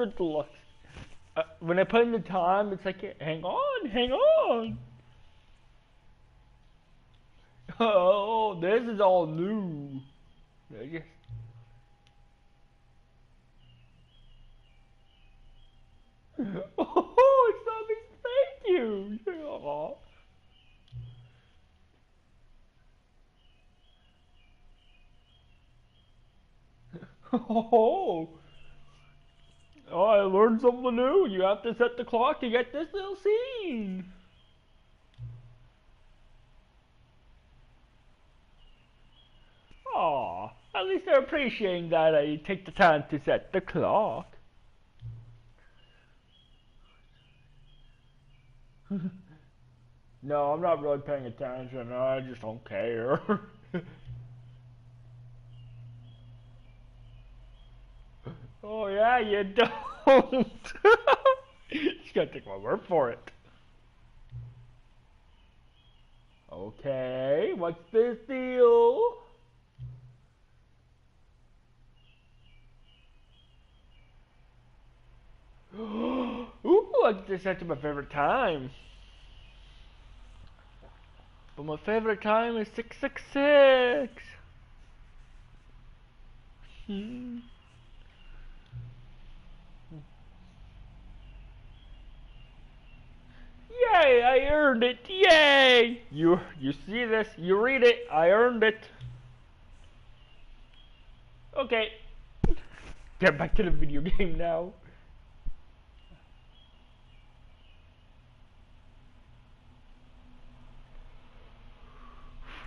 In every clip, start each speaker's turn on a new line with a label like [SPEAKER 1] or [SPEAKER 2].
[SPEAKER 1] Ultra Deluxe. When I put in the time, it's like, hang on, hang on. Oh, this is all new. I guess. Oh, it's not me. Thank you. Aw. Oh. Oh, I learned something new. You have to set the clock to get this little scene. Aw, at least they're appreciating that I take the time to set the clock. No, I'm not really paying attention. I just don't care. Oh yeah, you don't. Just gotta take my word for it. Okay, what's this deal? Ooh, I just set to my favorite time. But my favorite time is 666. Hmm. Yay, I earned it. Yay! You see this? You read it. I earned it. Okay. Get back to the video game now.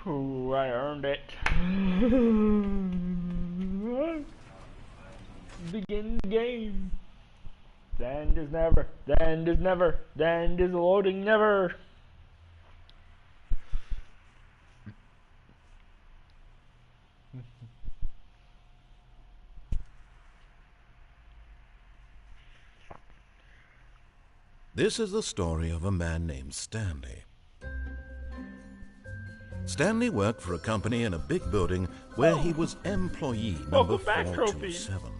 [SPEAKER 1] Ooh, I earned it. Begin the game. The end is never. The end is never. The end is loading never.
[SPEAKER 2] This is the story of a man named Stanley. Stanley worked for a company in a big building where he was employee number 427.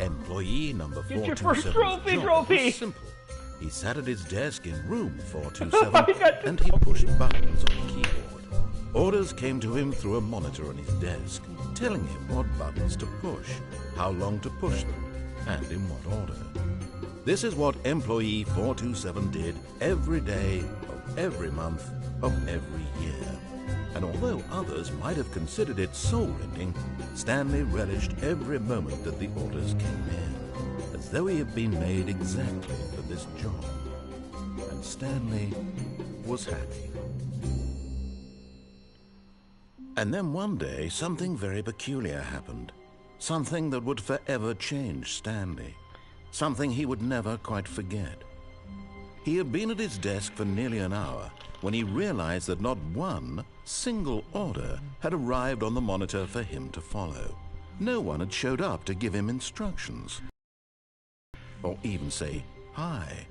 [SPEAKER 2] Employee number 427. Get your first trophy! Was simple. He sat at his desk in room 427 and he pushed buttons on the keyboard. Orders came to him through a monitor on his desk, telling him what buttons to push, how long to push them, and in what order. This is what employee 427 did every day of every month of every year. And although others might have considered it soul-rending, Stanley relished every moment that the orders came in, as though he had been made exactly for this job. And Stanley was happy. And then one day, something very peculiar happened. Something that would forever change Stanley. Something he would never quite forget. He had been at his desk for nearly an hour when he realized that not one single order had arrived on the monitor for him to follow. No one had showed up to give him instructions, or even say hi.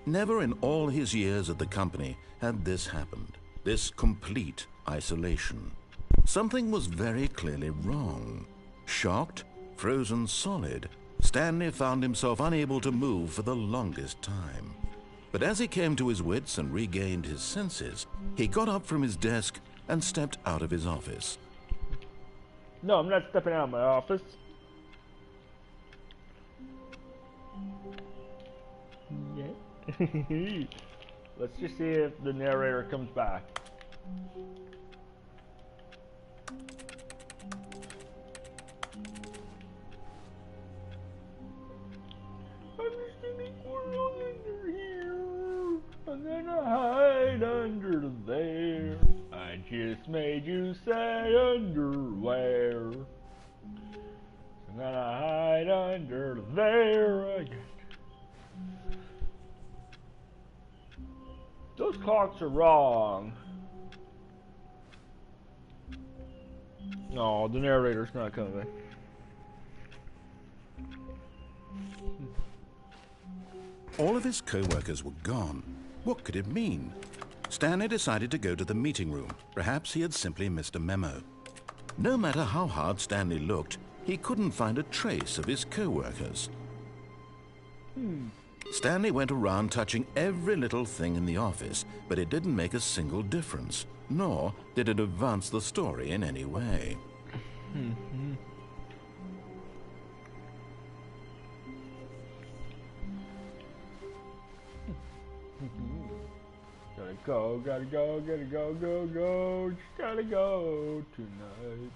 [SPEAKER 2] Never in all his years at the company had this happened, this complete isolation. Something was very clearly wrong. Shocked, frozen solid, Stanley found himself unable to move for the longest time. But as he came to his wits and regained his senses, he got up from his desk and stepped out of his office.
[SPEAKER 1] No, I'm not stepping out of my office. Yeah. Let's just see if the narrator comes back. I'm just gonna crawl under here. I'm gonna hide under there. I just made you say underwear. I'm gonna hide under there. Those clocks are wrong. No, the narrator's not coming.
[SPEAKER 2] All of his co-workers were gone. What could it mean? Stanley decided to go to the meeting room. Perhaps he had simply missed a memo. No matter how hard Stanley looked, he couldn't find a trace of his co-workers. Stanley went around touching every little thing in the office, but it didn't make a single difference, nor did it advance the story in any way.
[SPEAKER 1] Gotta go, just gotta go tonight.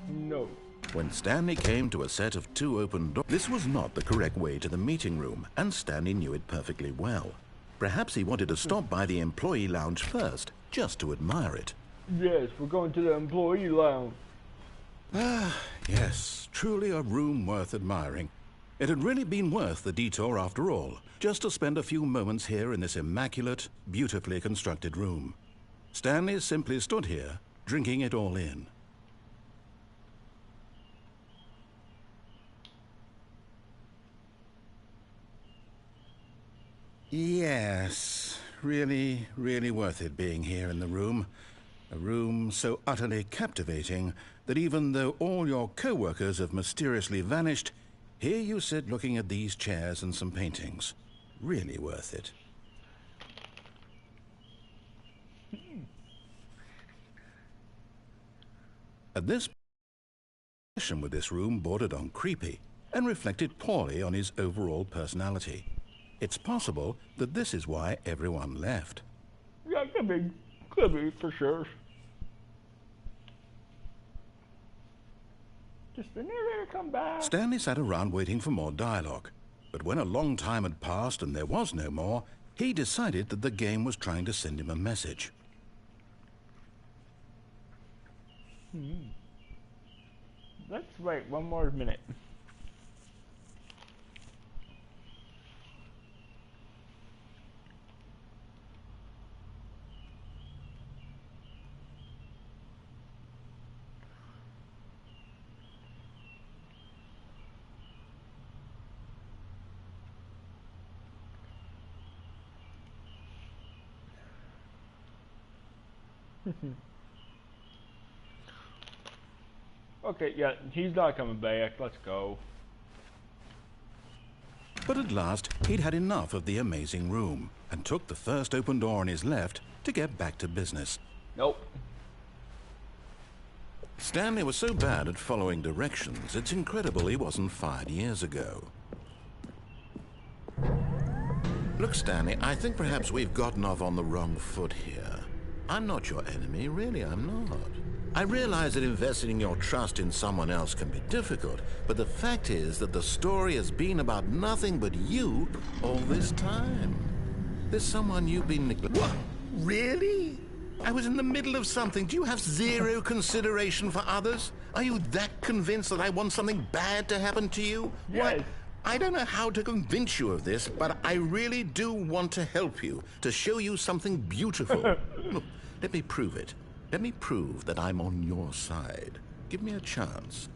[SPEAKER 1] No.
[SPEAKER 2] When Stanley came to a set of 2 open doors, this was not the correct way to the meeting room, and Stanley knew it perfectly well. Perhaps he wanted to stop by the employee lounge first, just to admire it.
[SPEAKER 1] Yes, we're going to the employee lounge.
[SPEAKER 2] Ah, yes, truly a room worth admiring. It had really been worth the detour after all, just to spend a few moments here in this immaculate, beautifully constructed room. Stanley simply stood here, drinking it all in. Yes, really, really worth it being here in the room. A room so utterly captivating that even though all your co-workers have mysteriously vanished, here you sit looking at these chairs and some paintings. Really worth it. At this point, with this room bordered on creepy and reflected poorly on his overall personality. It's possible that this is why everyone left.
[SPEAKER 1] Yeah, could be for sure. Just the narrator come back.
[SPEAKER 2] Stanley sat around waiting for more dialogue, but when a long time had passed and there was no more, he decided that the game was trying to send him a message.
[SPEAKER 1] Let's wait one more minute. Okay, yeah, he's not coming back. Let's go.
[SPEAKER 2] But at last, he'd had enough of the amazing room and took the first open door on his left to get back to business.
[SPEAKER 1] Nope.
[SPEAKER 2] Stanley was so bad at following directions, it's incredible he wasn't fired years ago. Look, Stanley, I think perhaps we've gotten off on the wrong foot here. I'm not your enemy, really, I'm not. I realize that investing your trust in someone else can be difficult, but the fact is that the story has been about nothing but you all this time. There's someone you've been neglecting. What? Really? I was in the middle of something. Do you have zero consideration for others? Are you that convinced that I want something bad to happen to you?
[SPEAKER 1] Yes.
[SPEAKER 2] Why? I don't know how to convince you of this, but I really do want to help you, to show you something beautiful. Look, let me prove it. Let me prove that I'm on your side. Give me a chance.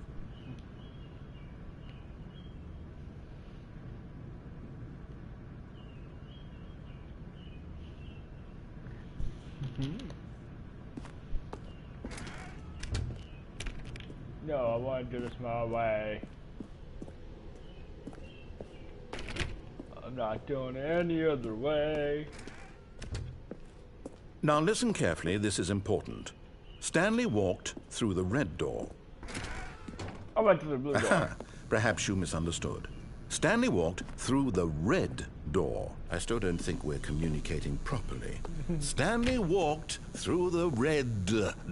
[SPEAKER 1] No, I want to do this my way. I'm not doing it any other way.
[SPEAKER 2] Now listen carefully, this is important. Stanley walked through the red door.
[SPEAKER 1] I went to the blue door.
[SPEAKER 2] Perhaps you misunderstood. Stanley walked through the red door. I still don't think we're communicating properly. Stanley walked through the red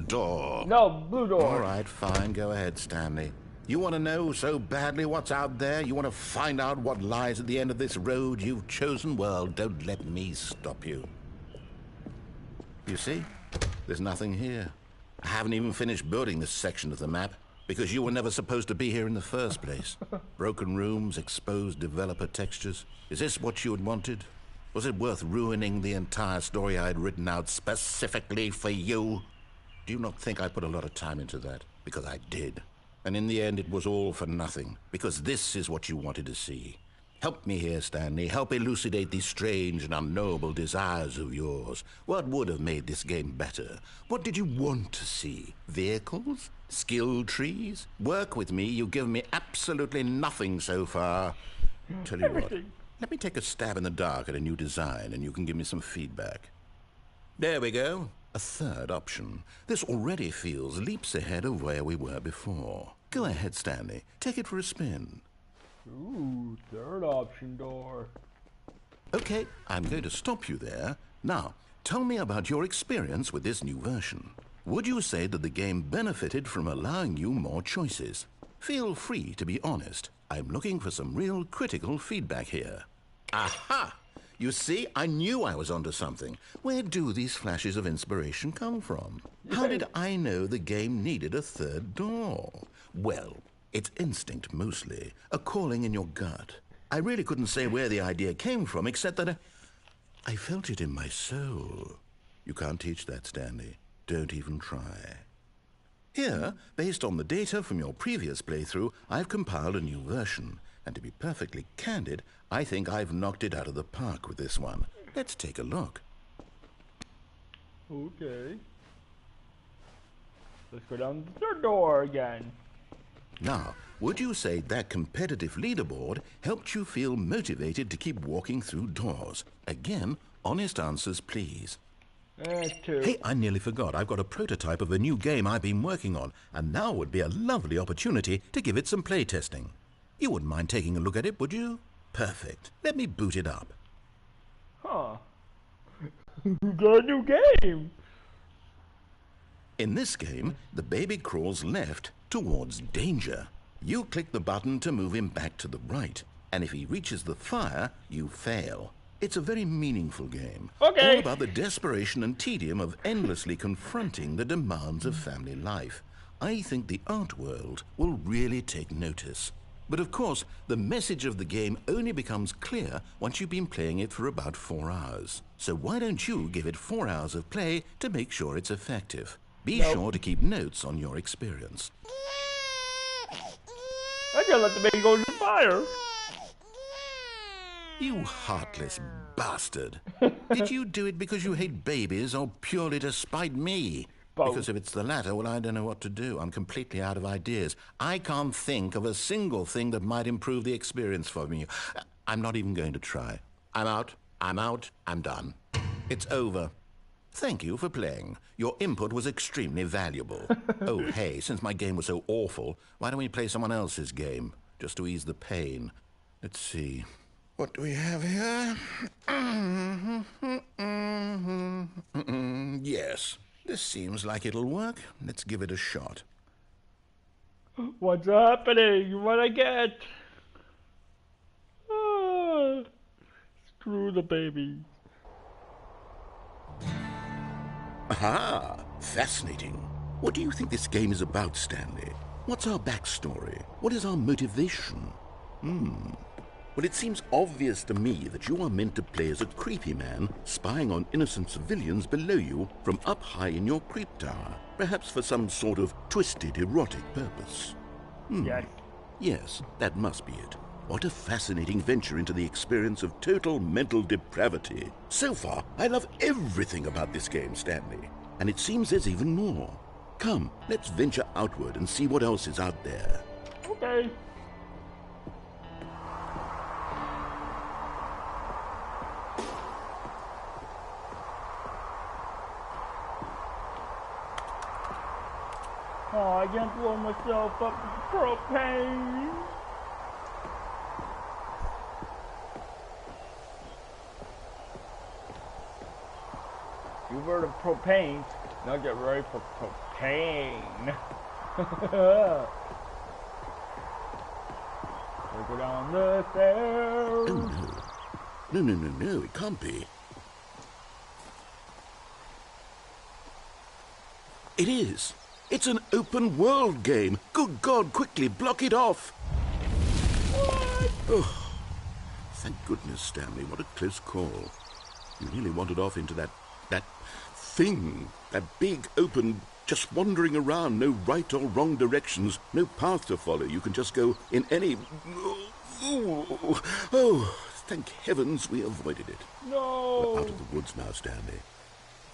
[SPEAKER 2] door.
[SPEAKER 1] No, blue door.
[SPEAKER 2] All right, fine. Go ahead, Stanley. You want to know so badly what's out there? You want to find out what lies at the end of this road you've chosen? Well, don't let me stop you. You see? There's nothing here. I haven't even finished building this section of the map because you were never supposed to be here in the first place. Broken rooms, exposed developer textures. Is this what you had wanted? Was it worth ruining the entire story I had written out specifically for you? Do you not think I put a lot of time into that? Because I did. And in the end, it was all for nothing. Because this is what you wanted to see. Help me here, Stanley. Help elucidate these strange and unknowable desires of yours. What would have made this game better? What did you want to see? Vehicles? Skill trees? Work with me. You've given me absolutely nothing so far. Tell you what, let me take a stab in the dark at a new design and you can give me some feedback. There we go. A third option. This already feels leaps ahead of where we were before. Go ahead, Stanley. Take it for a spin.
[SPEAKER 1] Ooh, third option door.
[SPEAKER 2] Okay, I'm going to stop you there. Now, tell me about your experience with this new version. Would you say that the game benefited from allowing you more choices? Feel free to be honest. I'm looking for some real critical feedback here. Aha! You see, I knew I was onto something. Where do these flashes of inspiration come from? How did I know the game needed a third door? Well, it's instinct mostly, a calling in your gut. I really couldn't say where the idea came from, except that I felt it in my soul. You can't teach that, Stanley. Don't even try. Here, based on the data from your previous playthrough, I've compiled a new version. And to be perfectly candid, I think I've knocked it out of the park with this one. Let's take a look.
[SPEAKER 1] Okay. Let's go down the third door again.
[SPEAKER 2] Now, would you say that competitive leaderboard helped you feel motivated to keep walking through doors? Again, honest answers, please.
[SPEAKER 1] Two.
[SPEAKER 2] Hey, I nearly forgot. I've got a prototype of a new game I've been working on, and now would be a lovely opportunity to give it some playtesting. You wouldn't mind taking a look at it, would you? Perfect. Let me boot it up.
[SPEAKER 1] Huh. You got a new game!
[SPEAKER 2] In this game, the baby crawls left towards danger. You click the button to move him back to the right, and if he reaches the fire, you fail. It's a very meaningful game.
[SPEAKER 1] Okay.
[SPEAKER 2] All about the desperation and tedium of endlessly confronting the demands of family life. I think the art world will really take notice. But of course, the message of the game only becomes clear once you've been playing it for about 4 hours. So why don't you give it 4 hours of play to make sure it's effective? Be sure to keep notes on your experience.
[SPEAKER 1] I gotta let the baby go in the fire.
[SPEAKER 2] You heartless bastard. Did you do it because you hate babies or purely to spite me?
[SPEAKER 1] Both.
[SPEAKER 2] Because if it's the latter, well, I don't know what to do. I'm completely out of ideas. I can't think of a single thing that might improve the experience for me. I'm not even going to try. I'm out. I'm done. It's over. Thank you for playing. Your input was extremely valuable. Oh, hey, since my game was so awful, why don't we play someone else's game? Just to ease the pain. Let's see. What do we have here? Yes, this seems like it'll work. Let's give it a shot.
[SPEAKER 1] What's happening? What I get? Ah, screw the baby.
[SPEAKER 2] Aha! Fascinating. What do you think this game is about, Stanley? What's our backstory? What is our motivation? Well, it seems obvious to me that you are meant to play as a creepy man spying on innocent civilians below you from up high in your creep tower, perhaps for some sort of twisted erotic purpose.
[SPEAKER 1] Yes.
[SPEAKER 2] Yes, that must be it. What a fascinating venture into the experience of total mental depravity. So far, I love everything about this game, Stanley. And it seems there's even more. Come, let's venture outward and see what else is out there.
[SPEAKER 1] Okay. Oh, I can't blow myself up with propane. You've heard of propane. Now get ready for propane. We go down the stairs.
[SPEAKER 2] Oh, no. No, it can't be. It is. It's an open world game. Good God, quickly block it off.
[SPEAKER 1] What?
[SPEAKER 2] Oh, thank goodness, Stanley. What a close call. You really wandered off into that thing. That big, open, just wandering around. No right or wrong directions. No path to follow. You can just go in any Oh, oh, thank heavens we avoided it.
[SPEAKER 1] No.
[SPEAKER 2] We're out of the woods now, Stanley.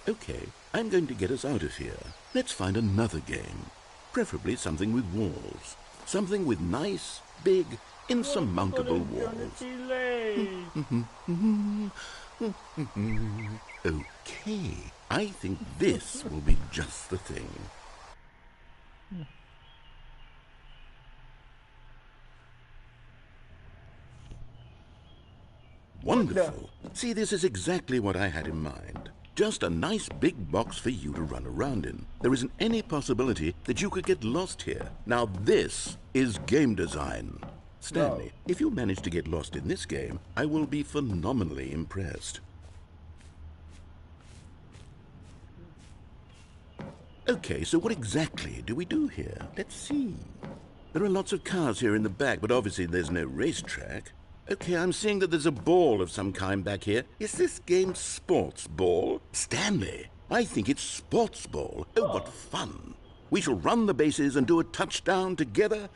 [SPEAKER 2] Okay, I'm going to get us out of here. Let's find another game. Preferably something with walls. Something with nice, big, insurmountable walls. Okay, I think this will be just the thing. Wonderful. See, this is exactly what I had in mind. Just a nice big box for you to run around in. There isn't any possibility that you could get lost here. Now this is game design. Stanley, if you manage to get lost in this game, I will be phenomenally impressed. Okay, so what exactly do we do here? Let's see. There are lots of cars here in the back, but obviously there's no racetrack. Okay, I'm seeing that there's a ball of some kind back here. Is this game sports ball? Stanley, I think it's sports ball. Oh, what fun. We shall run the bases and do a touchdown together?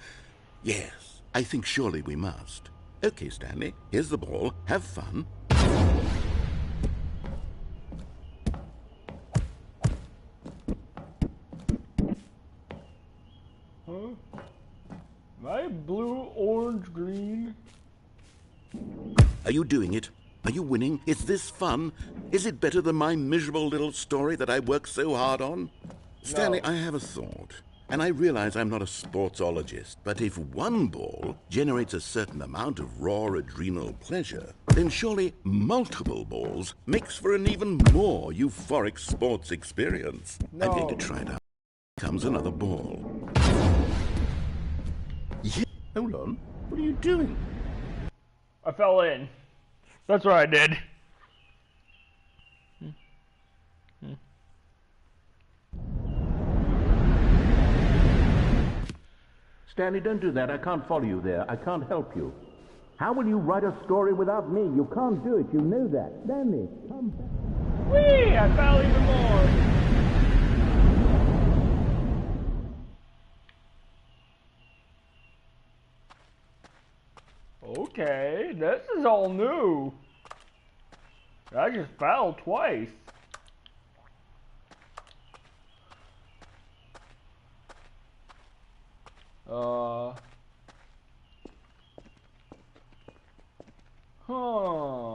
[SPEAKER 2] Yes, I think surely we must. Okay, Stanley, here's the ball. Have fun.
[SPEAKER 1] Huh? Am I blue, orange, green?
[SPEAKER 2] Are you doing it? Are you winning? Is this fun? Is it better than my miserable little story that I worked so hard on? Stanley, I have a thought. And I realize I'm not a sportsologist, but if one ball generates a certain amount of raw adrenal pleasure, then surely multiple balls makes for an even more euphoric sports experience. I'm going to try it out. Here comes another ball. Yeah. Hold on. What are you doing?
[SPEAKER 1] I fell in. That's what I did.
[SPEAKER 3] Stanley, don't do that. I can't follow you there. I can't help you. How will you write a story without me? You can't do it. You know that. Stanley, come back.
[SPEAKER 1] Whee! I fell even more. Okay, this is all new. I just fell twice. Huh.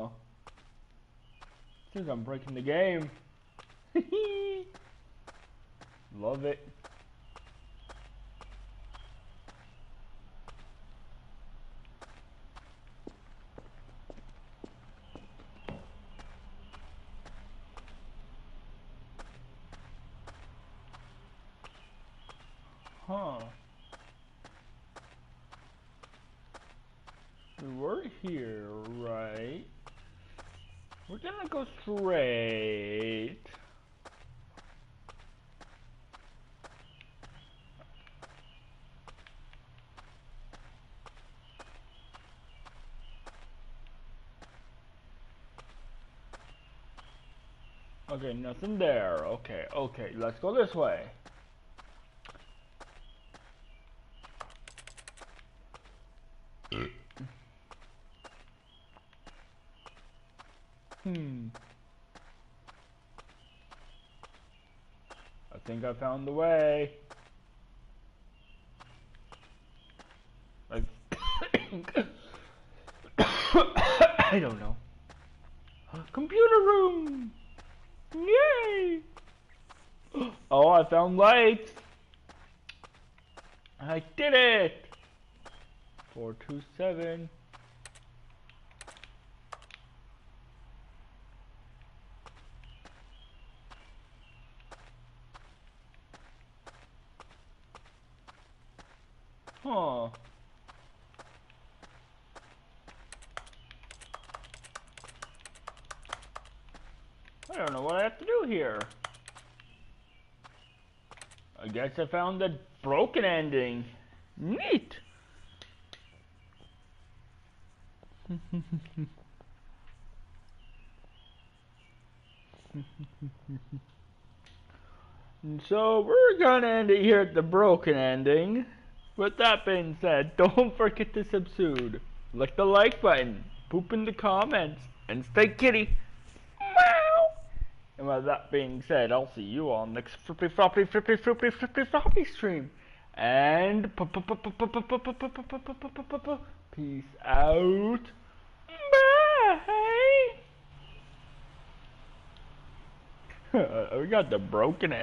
[SPEAKER 1] I think I'm breaking the game. Love it. Huh. We're here, right? We're gonna go straight. Okay, nothing there. Okay, okay, let's go this way. I think I found the way. I I don't know. Computer room! Yay! Oh, I found lights! I did it! 427. Huh. I don't know what I have to do here. I guess I found the broken ending. Neat! So we're gonna end it here at the broken ending. With that being said, don't forget to subscribe. Click the like button, poop in the comments, and stay kitty. Meow. And with that being said, I'll see you on next flippy floppy stream. And peace out. Bye. We got the broken